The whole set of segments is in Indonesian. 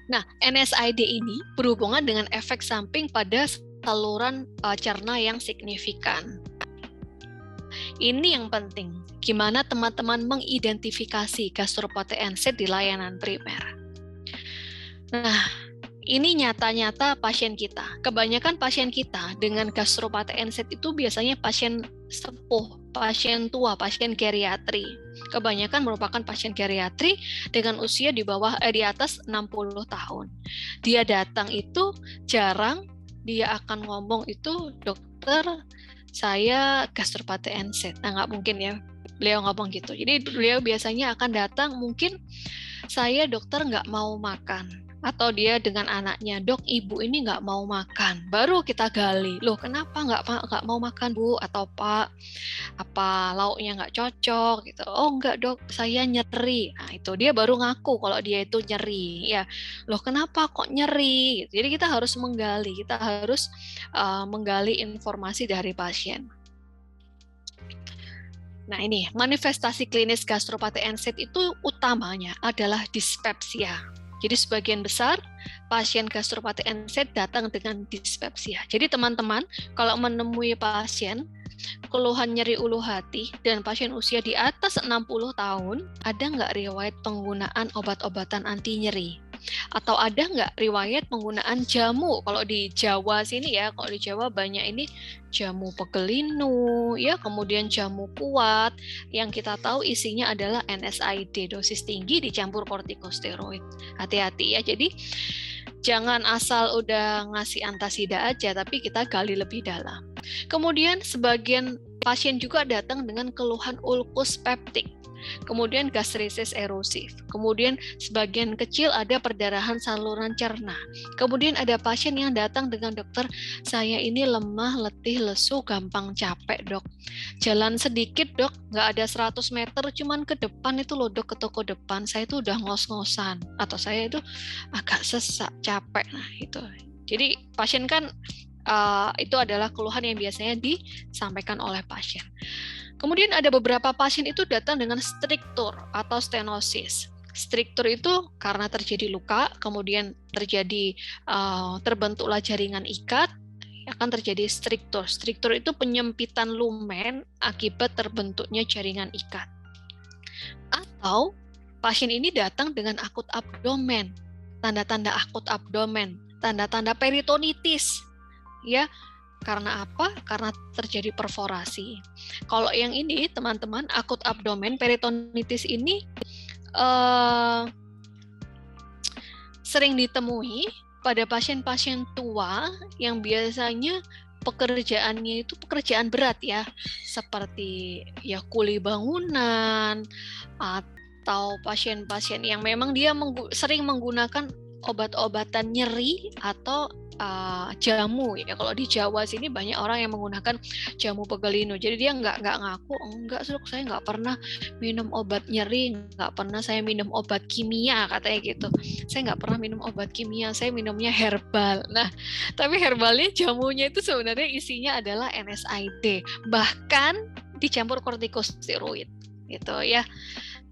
Nah, NSAID ini berhubungan dengan efek samping pada saluran cerna yang signifikan. Ini yang penting, gimana teman-teman mengidentifikasi gastropathy NSAID di layanan primer. Nah, ini nyata-nyata pasien kita. Kebanyakan pasien kita dengan gastropathy NSAID itu biasanya pasien sepuh, pasien tua, pasien geriatri. Kebanyakan merupakan pasien geriatri dengan usia di atas 60 tahun. Dia datang itu jarang dia akan ngomong itu, dokter, saya gastropathy NSAID. Nah, nggak mungkin ya beliau ngomong gitu. Jadi beliau biasanya akan datang, mungkin saya dokter nggak mau makan. Atau dia dengan anaknya, dok, ibu ini nggak mau makan. Baru kita gali, loh kenapa nggak mau makan, Bu? Atau Pak, apa lauknya nggak cocok gitu? Oh nggak, dok, saya nyeri. Nah itu dia baru ngaku kalau dia itu nyeri. Ya, loh kenapa kok nyeri? Jadi kita harus menggali informasi dari pasien. Nah ini, manifestasi klinis gastropathy NSAID itu utamanya adalah dispepsia. Jadi sebagian besar pasien gastropathy NSAID datang dengan dispepsia. Jadi teman-teman, kalau menemui pasien keluhan nyeri ulu hati dan pasien usia di atas 60 tahun, ada nggak riwayat penggunaan obat-obatan anti nyeri? Atau ada nggak riwayat penggunaan jamu? Kalau di Jawa sini ya, kalau di Jawa banyak ini jamu pegelinu, ya, kemudian jamu kuat, yang kita tahu isinya adalah NSAID, dosis tinggi dicampur kortikosteroid. Hati-hati ya, jadi jangan asal udah ngasih antasida aja, tapi kita gali lebih dalam. Kemudian sebagian pasien juga datang dengan keluhan ulkus peptik, kemudian gastritis erosif, kemudian sebagian kecil ada perdarahan saluran cerna. Kemudian ada pasien yang datang dengan, dokter, saya ini lemah, letih, lesu, gampang capek, dok. Jalan sedikit, dok, nggak ada 100 meter, cuman ke depan itu loh, dok, ke toko depan, saya itu udah ngos-ngosan, atau saya itu agak sesak, capek. Nah itu. Jadi pasien kan itu adalah keluhan yang biasanya disampaikan oleh pasien. Kemudian ada beberapa pasien itu datang dengan striktur atau stenosis. Striktur itu karena terjadi luka, kemudian terbentuklah jaringan ikat, akan terjadi striktur. Striktur itu penyempitan lumen akibat terbentuknya jaringan ikat. Atau pasien ini datang dengan akut abdomen, tanda-tanda akut abdomen, tanda-tanda peritonitis, ya. Karena apa? Karena terjadi perforasi. Kalau yang ini, teman-teman, akut abdomen, peritonitis ini sering ditemui pada pasien-pasien tua yang biasanya pekerjaannya itu pekerjaan berat ya, seperti ya kuli bangunan, atau pasien-pasien yang memang dia sering menggunakan obat-obatan nyeri atau jamu ya. Kalau di Jawa sini banyak orang yang menggunakan jamu pegelinu. Jadi dia nggak ngaku, enggak, saya nggak pernah minum obat nyeri, nggak pernah saya minum obat kimia, katanya gitu. Saya nggak pernah minum obat kimia, saya minumnya herbal. Nah, tapi herbalnya, jamunya itu sebenarnya isinya adalah NSAID, bahkan dicampur kortikosteroid gitu ya.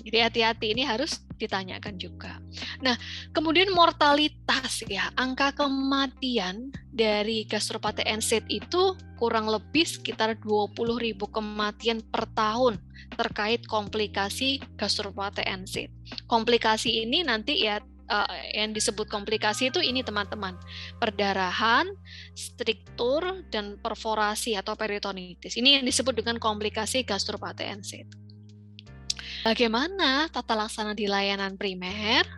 Jadi hati-hati, ini harus ditanyakan juga. Nah, kemudian mortalitas ya, angka kematian dari gastropathy NSAID itu kurang lebih sekitar 20.000 kematian per tahun terkait komplikasi gastropathy NSAID. Komplikasi ini nanti ya, yang disebut komplikasi itu ini teman-teman, perdarahan, striktur, dan perforasi atau peritonitis. Ini yang disebut dengan komplikasi gastropathy NSAID. Bagaimana tata laksana di layanan primer?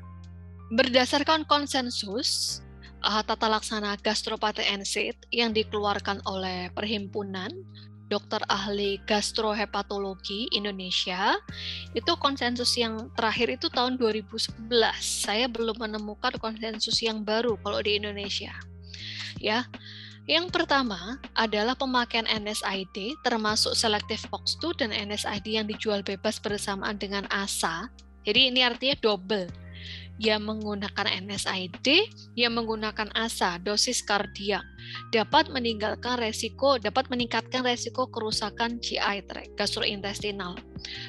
Berdasarkan konsensus tata laksana gastropathy NSAID yang dikeluarkan oleh Perhimpunan Dokter Ahli Gastrohepatologi Indonesia, itu konsensus yang terakhir itu tahun 2011. Saya belum menemukan konsensus yang baru kalau di Indonesia. Ya. Yang pertama adalah pemakaian NSAID termasuk Selective COX-2 dan NSAID yang dijual bebas bersamaan dengan ASA. Jadi ini artinya double. Yang menggunakan NSAID, yang menggunakan ASA, dosis kardiak, dapat meningkatkan resiko kerusakan GI tract, gastrointestinal,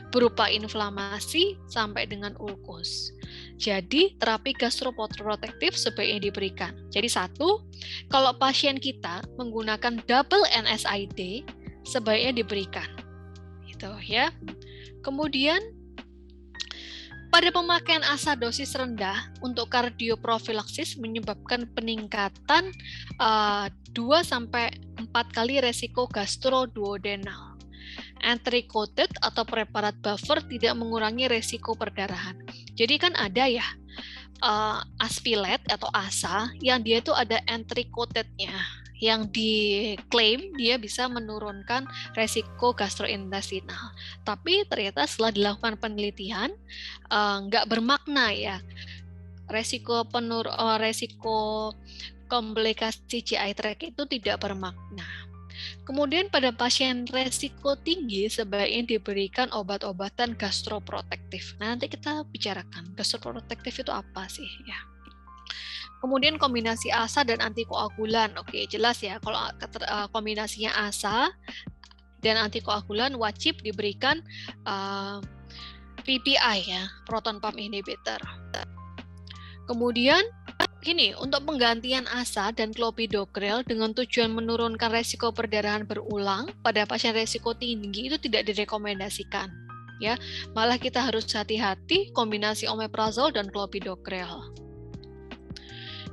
berupa inflamasi sampai dengan ulkus. Jadi terapi gastroprotektif sebaiknya diberikan. Jadi satu, kalau pasien kita menggunakan double NSAID sebaiknya diberikan. Gitu ya. Kemudian pada pemakaian ASA dosis rendah untuk kardioprofilaksis menyebabkan peningkatan 2-4 kali resiko gastroduodenal. Entry-coated atau preparat buffer tidak mengurangi resiko perdarahan. Jadi kan ada ya Aspilet atau ASA yang dia itu ada entry-coated-nya, yang diklaim dia bisa menurunkan resiko gastrointestinal. Tapi ternyata setelah dilakukan penelitian nggak bermakna ya. Resiko komplikasi GI tract itu tidak bermakna. Kemudian pada pasien resiko tinggi sebaiknya diberikan obat-obatan gastroprotektif. Nah, nanti kita bicarakan gastroprotektif itu apa sih ya. Kemudian kombinasi ASA dan antikoagulan. Oke, jelas ya kalau kombinasinya ASA dan antikoagulan wajib diberikan PPI ya, proton pump inhibitor. Kemudian gini, untuk penggantian ASA dan clopidogrel dengan tujuan menurunkan resiko perdarahan berulang pada pasien resiko tinggi itu tidak direkomendasikan. Ya, malah kita harus hati-hati kombinasi omeprazol dan clopidogrel.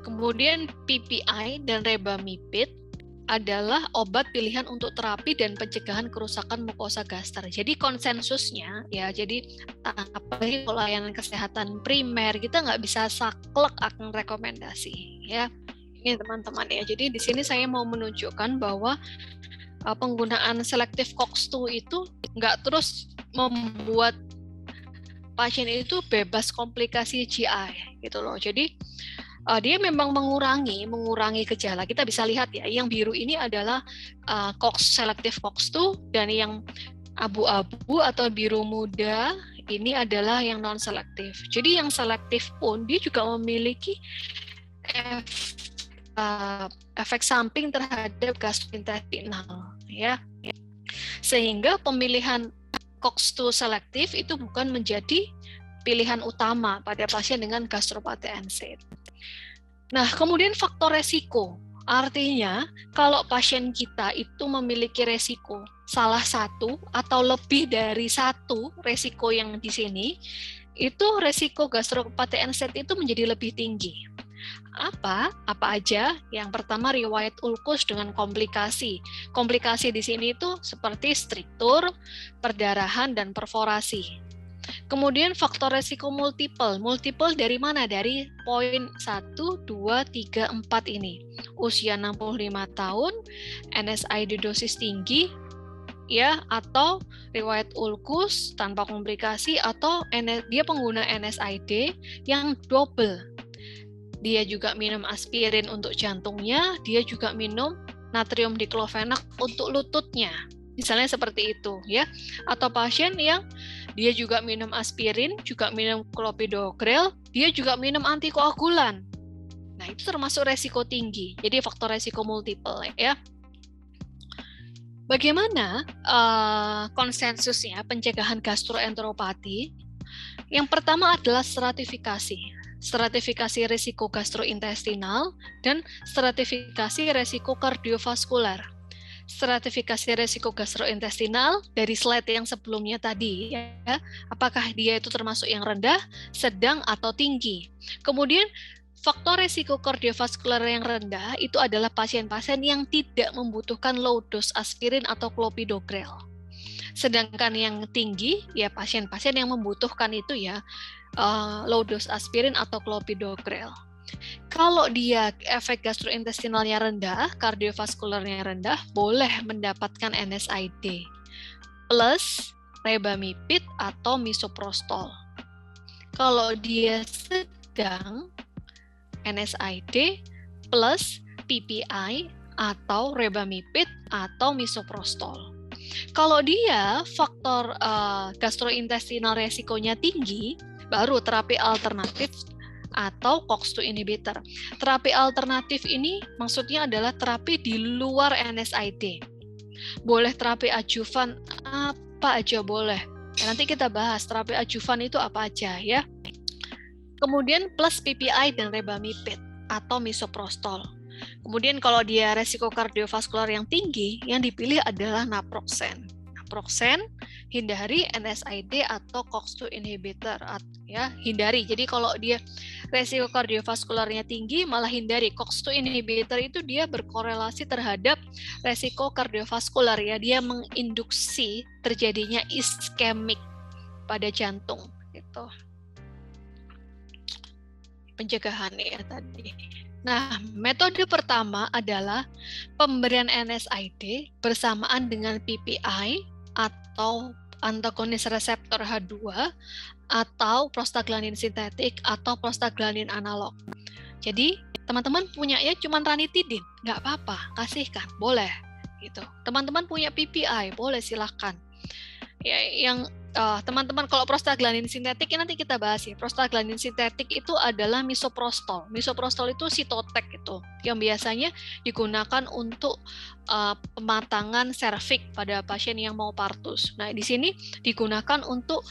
Kemudian PPI dan rebamipid adalah obat pilihan untuk terapi dan pencegahan kerusakan mukosa gaster. Jadi konsensusnya ya, jadi apalagi kalau layanan kesehatan primer kita nggak bisa saklek akan rekomendasi ya. Ini teman-teman ya. Jadi di sini saya mau menunjukkan bahwa penggunaan selektif COX-2 itu nggak terus membuat pasien itu bebas komplikasi GI gitu loh. Jadi dia memang mengurangi gejala. Kita bisa lihat ya, yang biru ini adalah selektif COX-2 dan yang abu-abu atau biru muda ini adalah yang non selektif. Jadi yang selektif pun dia juga memiliki efek samping terhadap gastrointestinal ya. Sehingga pemilihan COX-2 selektif itu bukan menjadi pilihan utama pada pasien dengan gastropati NSAID. Nah, kemudian faktor resiko. Artinya, kalau pasien kita itu memiliki resiko salah satu atau lebih dari satu resiko yang di sini, itu resiko gastropati NSAID itu menjadi lebih tinggi. Apa aja? Yang pertama riwayat ulkus dengan komplikasi. Komplikasi di sini itu seperti struktur, perdarahan, dan perforasi. Kemudian faktor resiko multiple. Multiple dari mana? Dari poin 1, 2, 3, 4 ini. Usia 65 tahun, NSAID dosis tinggi, ya, atau riwayat ulkus tanpa komplikasi, atau dia pengguna NSAID yang double. Dia juga minum aspirin untuk jantungnya, dia juga minum natrium diklofenak untuk lututnya. Misalnya seperti itu ya. Atau pasien yang dia juga minum aspirin, juga minum clopidogrel, dia juga minum antikoagulan. Nah, itu termasuk resiko tinggi. Jadi faktor resiko multiple ya. Bagaimana konsensusnya pencegahan gastroenteropati? Yang pertama adalah stratifikasi. Stratifikasi risiko gastrointestinal dan stratifikasi risiko kardiovaskular. Stratifikasi risiko gastrointestinal dari slide yang sebelumnya tadi ya, apakah dia itu termasuk yang rendah, sedang, atau tinggi. Kemudian faktor risiko kardiovaskular yang rendah itu adalah pasien-pasien yang tidak membutuhkan low dose aspirin atau clopidogrel. Sedangkan yang tinggi ya pasien-pasien yang membutuhkan itu ya low dose aspirin atau clopidogrel. Kalau dia efek gastrointestinalnya rendah, kardiovaskularnya rendah, boleh mendapatkan NSAID plus rebamipid atau misoprostol. Kalau dia sedang, NSAID plus PPI atau rebamipid atau misoprostol. Kalau dia faktor gastrointestinal resikonya tinggi, baru terapi alternatif atau COX-2 inhibitor. Terapi alternatif ini maksudnya adalah terapi di luar NSAID. Boleh terapi adjuvan, apa aja boleh. Nanti kita bahas terapi adjuvan itu apa aja ya. Kemudian plus PPI dan rebamipid atau misoprostol. Kemudian kalau dia resiko kardiovaskular yang tinggi, yang dipilih adalah naproxen. Naproxen, hindari NSAID atau COX-2 inhibitor, ya hindari. Jadi kalau dia resiko kardiovaskularnya tinggi, malah hindari. COX-2 inhibitor itu dia berkorelasi terhadap resiko kardiovaskular, ya, dia menginduksi terjadinya iskemik pada jantung, gitu. Pencegahan ya tadi. Nah, metode pertama adalah pemberian NSAID bersamaan dengan PPI atau antagonis reseptor H2 atau prostaglandin sintetik atau prostaglandin analog. Jadi, teman-teman punya ya cuma ranitidin, nggak apa-apa, kasihkan, boleh. Gitu. Teman-teman punya PPI, boleh silahkan. Ya, yang teman-teman kalau prostaglandin sintetik nanti kita bahas ya. Prostaglandin sintetik itu adalah misoprostol. Misoprostol itu sitotek itu yang biasanya digunakan untuk pematangan serviks pada pasien yang mau partus. Nah, di sini digunakan untuk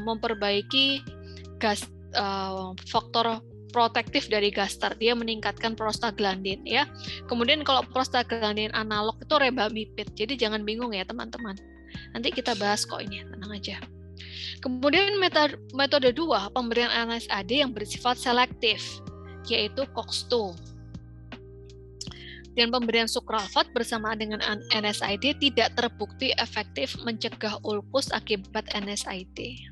memperbaiki faktor protektif dari gaster, dia meningkatkan prostaglandin ya. Kemudian kalau prostaglandin analog itu rebamipid. Jadi jangan bingung ya teman-teman. Nanti kita bahas kok ini, tenang aja. Kemudian metode 2, pemberian NSAID yang bersifat selektif, yaitu COX-2. Dan pemberian sukralfat bersamaan dengan NSAID tidak terbukti efektif mencegah ulkus akibat NSAID.